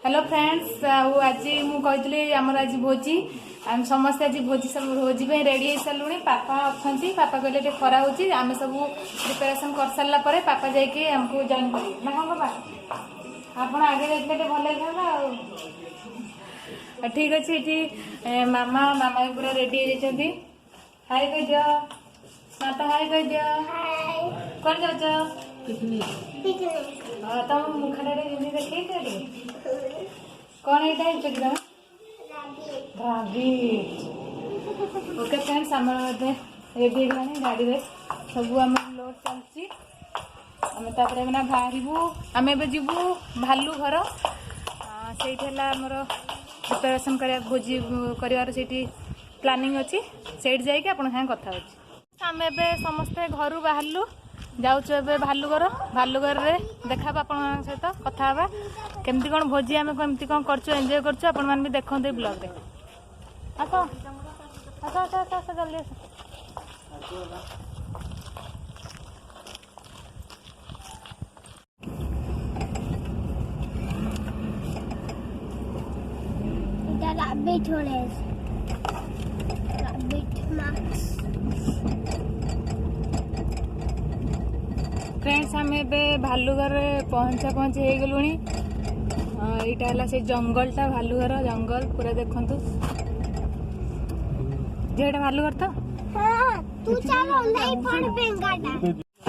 Hello friends आज मुझे आमर आज भोजी आम समस्ते आज भोजी सब भोजी रेडी हो सारूँ पापा अच्छा पापा कहले खरा हो आम सब प्रिपेरेसन कर सारा पापा जाकि आमको जॉइन करेंगे ना कौन पापा आप आगे जाते भल था ठीक अच्छे ये मामा मामा पूरा रेडी हो जाती हाय कह दियो माता हाय कह दियो कौन जाओ तुम मुखड़ा देखिए कौन यहाँ एकदम ओके फ्रेंड्स आम रेडी होगा गाड़ी में सब आम लोड चलती आम बाहर आम ए जीवु भालू घर से आमर प्रिपेरेसन कर भोजी कर प्लानिंग अच्छी से जाकि आप कथा आम ए समस्ते घर बाहरलु जाऊँ भालुगर भालुगर रे देखा आप सहित कथा केमती कौन भोजी आम केमती कौन कर एंजॉय कर भी देखते ब्लॉग रे आस आस आस आस आस जल्दी आस rabbit race rabbit max friends आम ए भालुगर पहुँचा पहुँची हो गलु यहाँ से जंगलटा भालुगर जंगल पूरा देखु जेटा भालुगर तो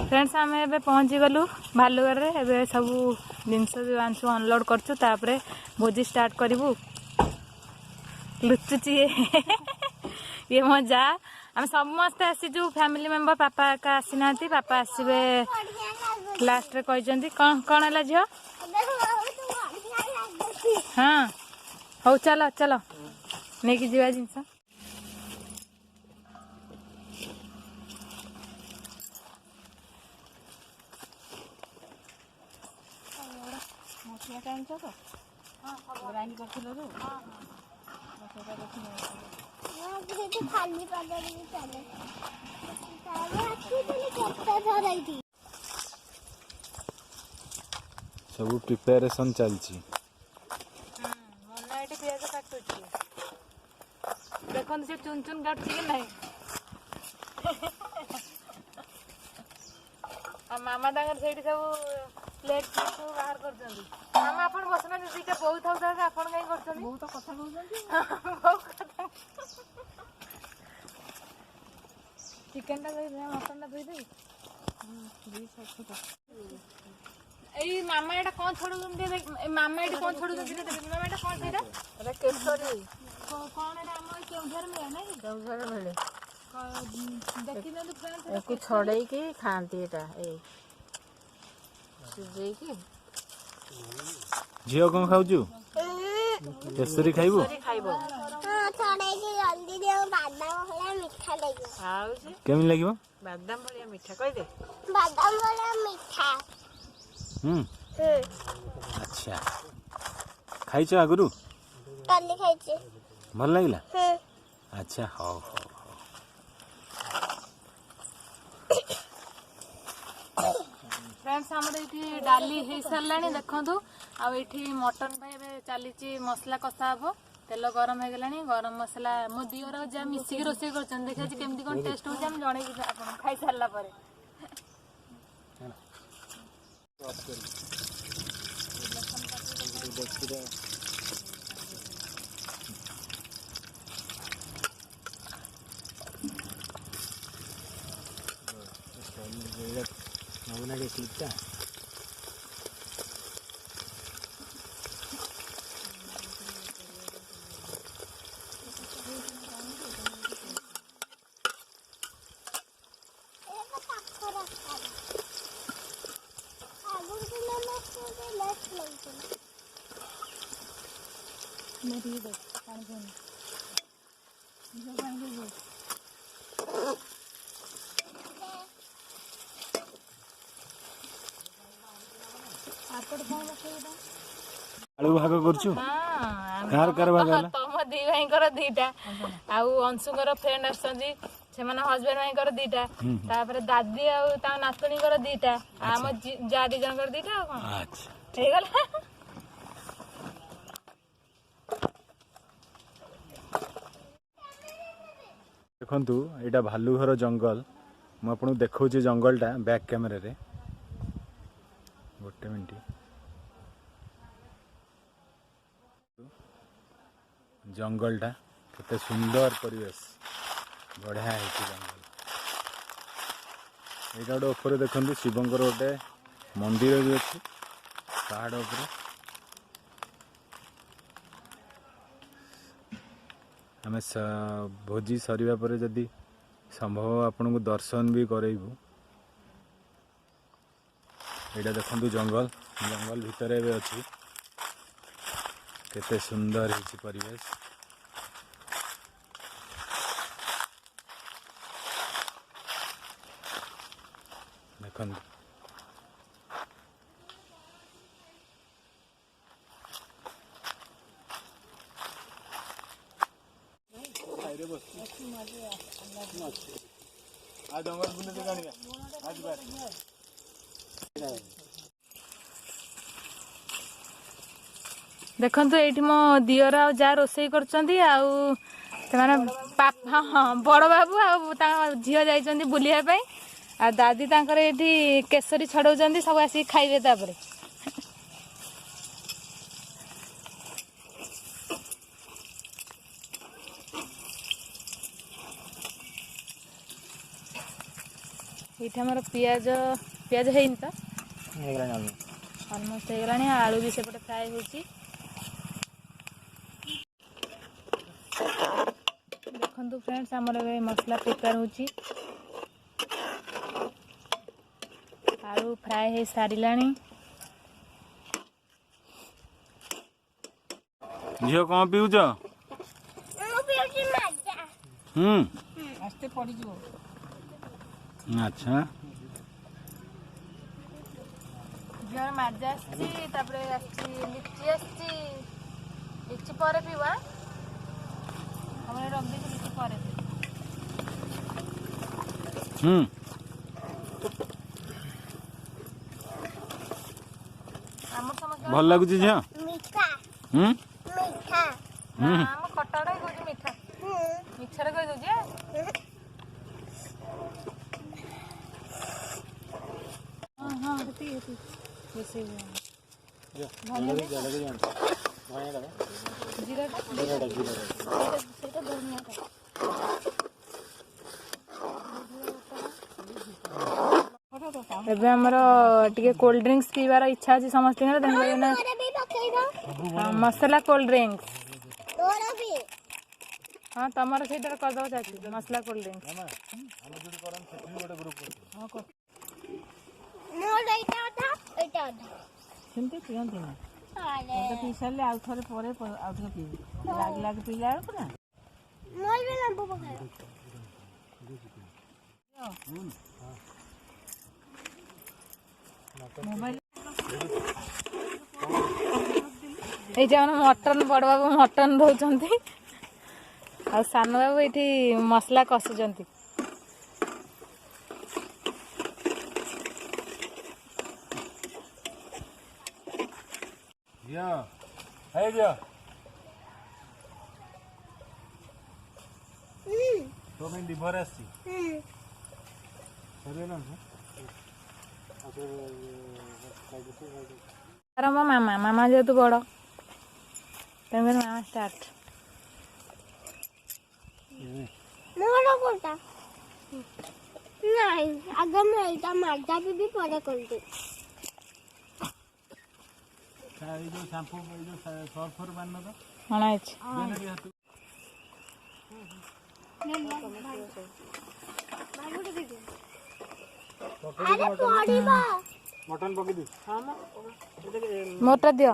फ्रेंड्स आम ए पहुँची गलु भालुगर ए सब जिनस जो आनसु अनलोड कर भोजी स्टार्ट करूँ लुचुची ये मो जा आम समस्ते आसीचु फैमिली मेंबर पापा का आसी ना पापा आसवे लास्ट रे कहते कौन कौन है झील हाँ हौ चलो चलो नहीं कि जीवा जिनस सब प्रिपेरेशन चलची मना ये पियाज काटुची देखो से चुन चुन काटुची कि नहीं मामा तांगर से सब प्लेट सब बाहर कर मामा अपन बसना दीटा बहुत था अपन कहीं कर बहुत कथा चिकेन टा मटन टा धोई देवी ए मामा एटा कौन छोड़ू मामा एटा कौन छोड़ू मामा एटा कौन सेटा अरे केसरी कौन एटा हम केउझर में ना केउझर मिले देखि न फ्रेंड्स एको छड़े के खांती एटा ए सुजे की झियो कौन खाउजु केसरी खाइबो खाइबो हां छड़े के जल्दी दे बादाम भलिया मीठा लागो आउ से केमिन लागिबो बादाम भलिया मीठा कह दे बादाम भलिया मीठा अच्छा खाइछ आगुरु काली खाइछे भल लागिला अच्छा हो फ्रेंड्स हमर एठी डाली हे सरलानी देखंतु आ एठी मटन भाई चली मसला कसा हबो तेल गरम हो गलानी गरम मसला मो दियोर जा मिसी रोसे करछन देखा छी केमती कोन टेस्ट हो हम जणे आपन खाई सारला परे मेरी देख पानी पानी जो पानी दे आपड़ कौन बसेदा आलू भाग करछु हां कार कार भाग होला तम दी भाई कर दीटा आउ अंशु कर फ्रेंड आछंदी से माने हस्बैंड भाई कर दीटा तापर दादी आ ता नातनी कर दीटा हम जा दी जन कर दीटा अच्छा हे गला देखंतु एटा भालुघर जंगल मु आपन देखौछि जंगलटा बैक कैमरा रे गोटे मिनट जंगलटा केते सुंदर परिवेश बढ़िया है जंगल एटा गोटे ऊपर देखंतु शिवंकर गोटे मंदिर भी अच्छी पहाड़ ऊपर आम भोजी सरिया पर जदि संभव आपन को दर्शन भी करेबू एटा देखंतु जंगल जंगल भितर भी अच्छी केते सुंदर है परिवेश देखंतु देखंतु एठी मो दियर आ जा रोसई करचंदी आउ सेमाने हाँ हाँ बड़ बाबू आ झील जाइचंदी बुलिया पई आ दादी तांकर एठी केसरी छडौचंदी सब आसी खाइबे तापरे ये आमर पियाज पियाज है तो अलमोस्ट हो आलू भी सेपटे फ्राए होची देखंतु फ्रेंड्स आमर मसला प्रिपेयर होची आलू फ्राए है सारिलानी झियो कौन पीउछ आस्ते पड़ी जो अच्छा झील माजा आसी लिची आसी लिची पर पीवा हम रख दे लिची पर भल लगुच झियो मीठा मीठा हम खटाड़ा कह मीठा मिठा कह दे हाँ ଏବେ ଆମର ଟିକେ କୋଲ୍ଡ ଡ୍ରିଙ୍କସ୍ ପିଇବାର ଇଚ୍ଛା ଅଛି ସମସ୍ତଙ୍କର ମସଲା କୋଲ୍ଡ ଡ୍ରିଙ୍କସ୍ हाँ तमर से करदे चाची मसला कोल्ड ड्रिंक्स सेमती पियंती ना पी सारे आउ थे पर आउ थे पीबी लाग लाग पीला बेलू ना मोबाइल मटन बड़ बाबू मटन दौरान आ सान बाबू ये मसला कसुचंती तो मैं डिभर आसी मामा मामा जेहेतु बड़ मामा स्टार्ट नहीं अगर मैं इतना माजा भी पड़े कर दे जो शैम्पू जो सर्फर बान तो हना अरे पड़ीबा मटन पके दी मोटा दियो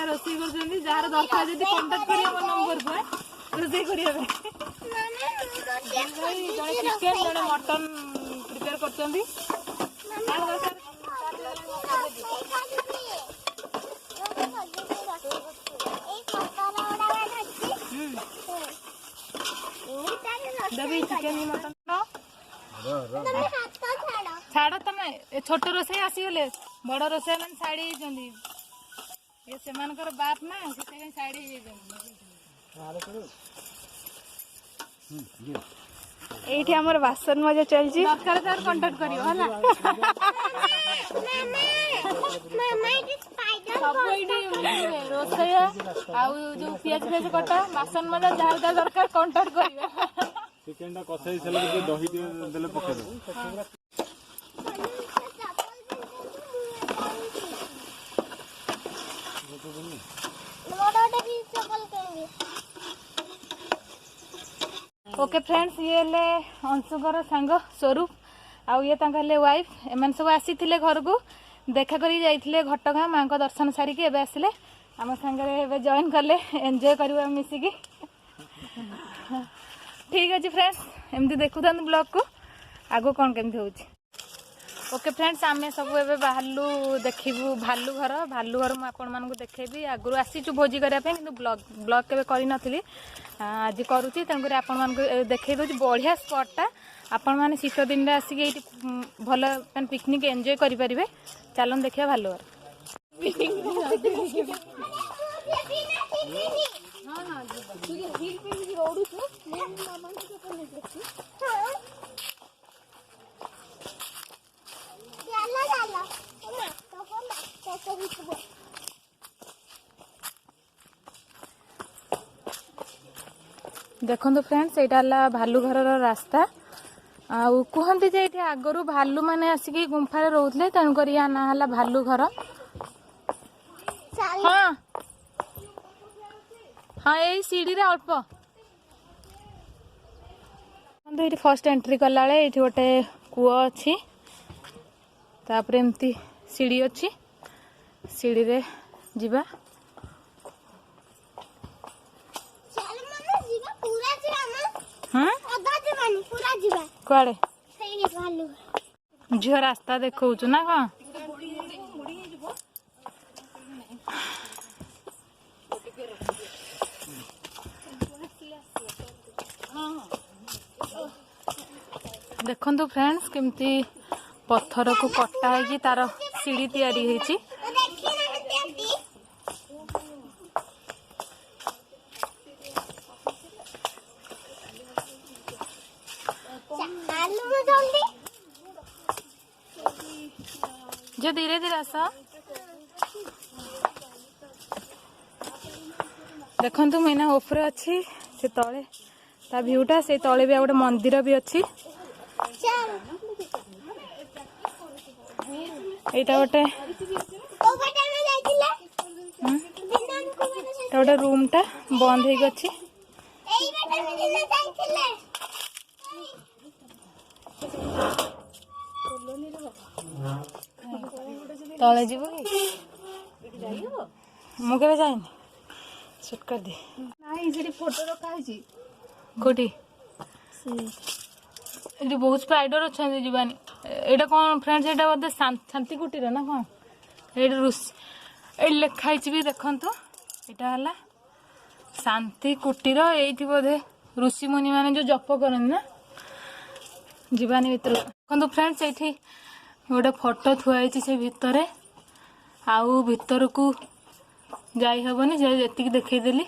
रोसई कर जार दरकार जब कंटाक्ट कर नंबर को रोसई कर चिकेन जड़े मटन प्रिपेयर कर चिकेन मटन छाड़ तुम छोट रोसई आसीगले बड़ रोसई मैंने छाड़ी ये से बाप ना साड़ी ଏଇଠି ଆମର ବାସନ ମଜା ଚାଲିଛି। ଦରକାର ତାର କଣ୍ଟାକ୍ଟ କରିବ ହେଲା। ସବୁ ଏଇଠି ରୋଷେଇଆ ଆଉ ଯୋଉ ପିଆଜ ଫିଆଜ କଟା ବାସନ ମଜା ଯାହା ଯାହା ଦରକାର କଣ୍ଟାକ୍ଟ କରିବେ। ଚିକେନଟା କଷେଇ ସାରିଲା ପରେ ଦହି ଟିକେ ଦେଲେ ପକେଇଦେବ। ओके फ्रेंड्स ये हेले अंशुकर सांग स्वरूप आउ ये हेले वाइफ एम सब आसी घर को देखा करी जाइए घटगाँ माँ को दर्शन सारिकी एवं आसिले आम सागर जॉइन कले एंजॉय कर मिसिकी ठीक अच्छे फ्रेंड्स एमती देखु ब्लॉग को आगो कौन केमती हो। ओके फ्रेंड्स आम सब एवं बाहरलु देखू भालू घर मुझे आपण मानक देखेबी आगु आसीचु भोजी करने कि ब्लॉग के करी आज करुच्ची तेणुक आपण मानक देखे दूसरी बढ़िया स्पॉटा आपण मैंने शीत दिन में आसिक ये भल पिकनिक एंजॉय करें। चलन देखिए भालू घर। देखो फ्रेंड्स यहाँ भालू घर रास्ता आउ कहते जे ये आगरू भालू मैंने आसिक गुंफार रोते तेणुक या ना है भालू घर। हाँ हाँ यही सीढ़ी रे अल्प ये फर्स्ट एंट्री कला ये गोटे कूଅ अच्छी तापर एमती सीढ़ी अच्छी सीढ़ी रे जिबा कड़े झील रास्ता देखु ना कौन देखो फ्रेंड्स केमती पत्थर को कटा है तार सीढ़ी तैयारी होती जो धीरे धीरे आस देखु मैंने ऊपर अच्छी से तले ता व्यूटा से तले भी गोटे मंदिर भी अच्छी एटा गोटे गोटे रूम टा बंद हो गई तले जीव मुझे जाइनि शूट कर दे फोटो रखाई कौटी ये बहुत स्पाइडर अच्छा जीवानी एटा कौन फ्रेंड्स एटा बोधे शांति कुटीर ना कौन ये लिखाई भी देखु यहाँ है शांति कुटीर ये बोधे ऋषि मुनि मैंने जो जप करते ना जीवानी भर देखो फ्रेंड्स ये गोटे फोटो थुआई से भितर आउ भीतर को जाई हेबनी जी देखईदेली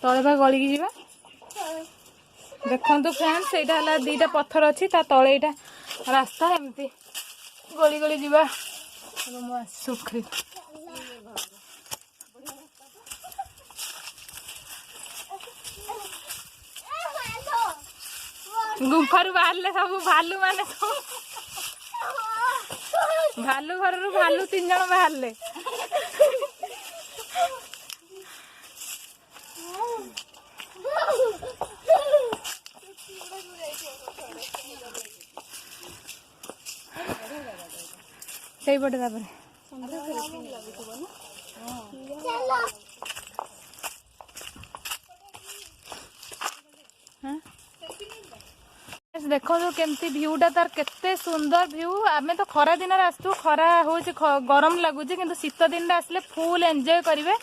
तले बा गलिकी जीवा देखो फ्रेंड्स यहाँ है दीटा पत्थर अच्छी तले यहाँ रास्ता एमती गली गली जीवा सुखरी गुंफारू बाहर सब भालू माने भालू घर भालू 3 जन बाहर से पटे देखो जो केमती भ्यूटा तार केते सुंदर भ्यू आमे तो खरा दिन आसतु खरा हो गरम लगुच कि शीत दिन आसले फुल एंजॉय करेंगे।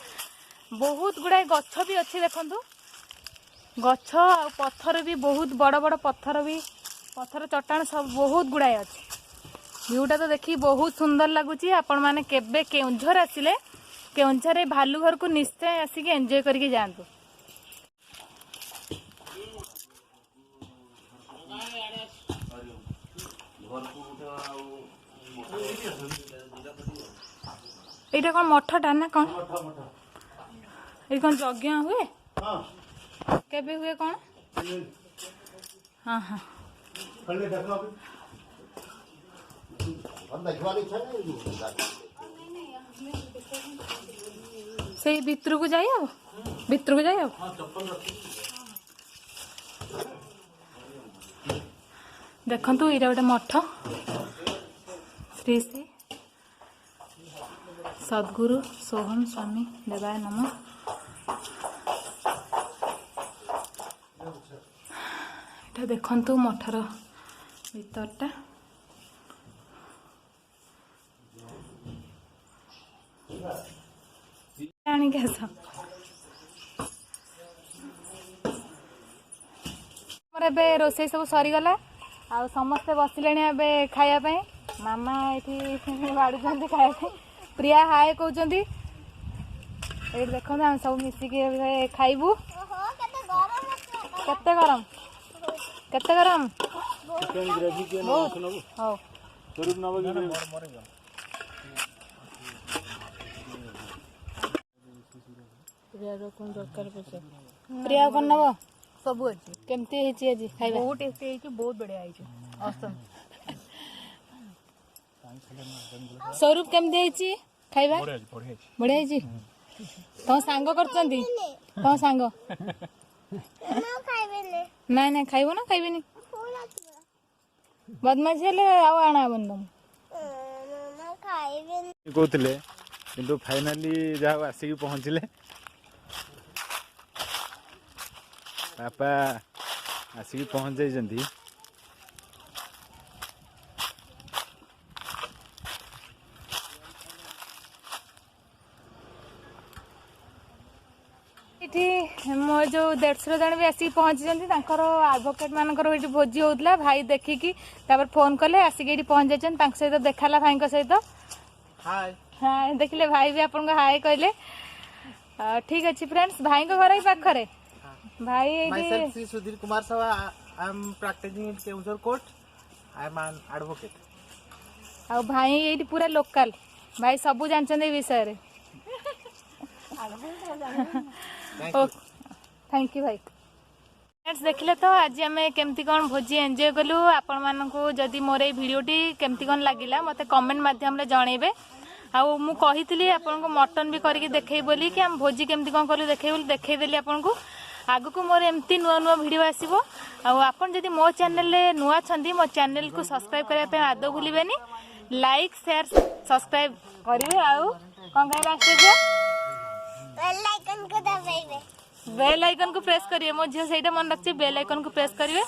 बहुत गुड़ाए गछ भी अच्छी देखु गछ आ पत्थर भी बहुत बड़ बड़ पत्थर चट्टान सब बहुत गुड़ाए अच्छी भ्यूटा तो देखी बहुत सुंदर लगुच। आपण मैंने केबे केउंझर आसिले केउंझर भालू घर को निश्चय आसिक एंजॉय करके जातु। এইটা কোন মঠটা না কোন এই কোন যজ্ঞ हुए केबे हुए कोन हां हां से भितर को जाई अब भितर को जाई अब देखंतु एरा गोटे मठ श्री श्री सद्गुरु सोहम स्वामी देवाय नमः। এটা দেখন্তু মঠর ভিতরটা আনিকে আস আমার এবে রোষেই সব সরিগলা ଆଉ ସମସ୍ତେ ବସିଲେଣି ଏବେ ଖାଇବା ପାଇଁ ମାମା ଏଠି ବାଢୁଛନ୍ତି ଖାଇବା ପାଇଁ ପ୍ରିୟା ହାଏ କହୁଛନ୍ତି ଏଇଠି ଦେଖନ୍ତୁ ଆମେ ସବୁ ମିଶିକି ଏବେ ଖାଇବୁ। କେତେ ଗରମ କେତେ ଗରମ ହଉ ପ୍ରିୟା କଣ ନବ ସବୁ ଅଛି କେମିତି ହେଇଛି ଆଜି ଖାଇବା ବହୁତ ଟେଷ୍ଟି ହେଇଛି ବହୁତ ବଢିଆ ହେଇଛି ଅସମ୍ ସ୍ୱରୂପ କେମିତି ହେଇଛି ଖାଇବା ବଢିଆ ହେଇଛି ତମ ସାଙ୍ଗ କରୁଛନ୍ତି ତମ ସାଙ୍ଗ ନାଇଁ ନାଇଁ ଖାଇବ ନା ଖାଇବେନି ବଦମାସି ହେଲେ ଆଉ ଆଣା ହବନି ତମ କହୁଥିଲେ କିନ୍ତୁ ଫାଇନାଲି ଯାହା ଆସିକି ପହଞ୍ଚିଲେ ବାପା ଆସିକି ପହଞ୍ଚି ଯାଇଛନ୍ତି। ଏଠି ମୋ ଯୋଉ 150 ଜଣ ବି ଆସିକି ପହଞ୍ଚିଛନ୍ତି ତାଙ୍କର ଆଡଭୋକେଟ ମାନଙ୍କର ଏଠି ଭୋଜି ହଉଥିଲା ଭାଇ ଦେଖିକି ତାପରେ ଫୋନ କଲେ ଆସିକି ଏଠି ପହଞ୍ଚି ଯାଇଛନ୍ତି ତାଙ୍କ ସହିତ ଦେଖାଲା ଭାଇଙ୍କ ସହିତ ହାଏ ଦେଖିଲେ ଭାଇ ବି ଆପଣଙ୍କୁ ହାଏ କହିଲେ। ଠିକ ଅଛି फ्रेंड्स ଭାଇଙ୍କ ଘର ହିଁ ପାଖରେ भाई Myself Sri Sudhir Kumar Sawa. I am practicing in Keonjhar Court. I am an advocate. ଆଉ ଭାଇ ଏଇଠି ପୁରା ଲୋକାଲ ଭାଇ ସବୁ ଜାଣିଛନ୍ତି ଏ ବିଷୟରେ। थैंक यू भाई। फ्रेंड्स देखिले तो आज आम केमती कौन भोजी एंजॉय कलु आपण मानकु जदि मोर ए वीडियोटी केमती कौन लगिला मते कमेंट माध्यम रे जणेबे। आउ मु कहितली आपन को मटन भी करके देखै बोली कि हम भोजी केमती कौन कलु देखै बोली देखै देली आपन को आगु को मोर एमती नुआ नुआ वीडियो आसीबो। आउ आपन जदि मो चैनल रे नुआ छंदी मो चैनल को सब्सक्राइब करबा पे आदो भूलिबेनी लाइक शेयर सब्सक्राइब करिवे। आउ कोन कहला आसे बेल आइकन को प्रेस करिए मो झियो सेटा मन रखछि बेल आइकन को प्रेस करिवे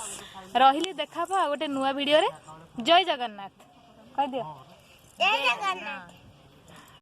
रहिली देखाबो आ गोटे नुआ वीडियो रे। जय जगन्नाथ कह दियो जय जगन्नाथ।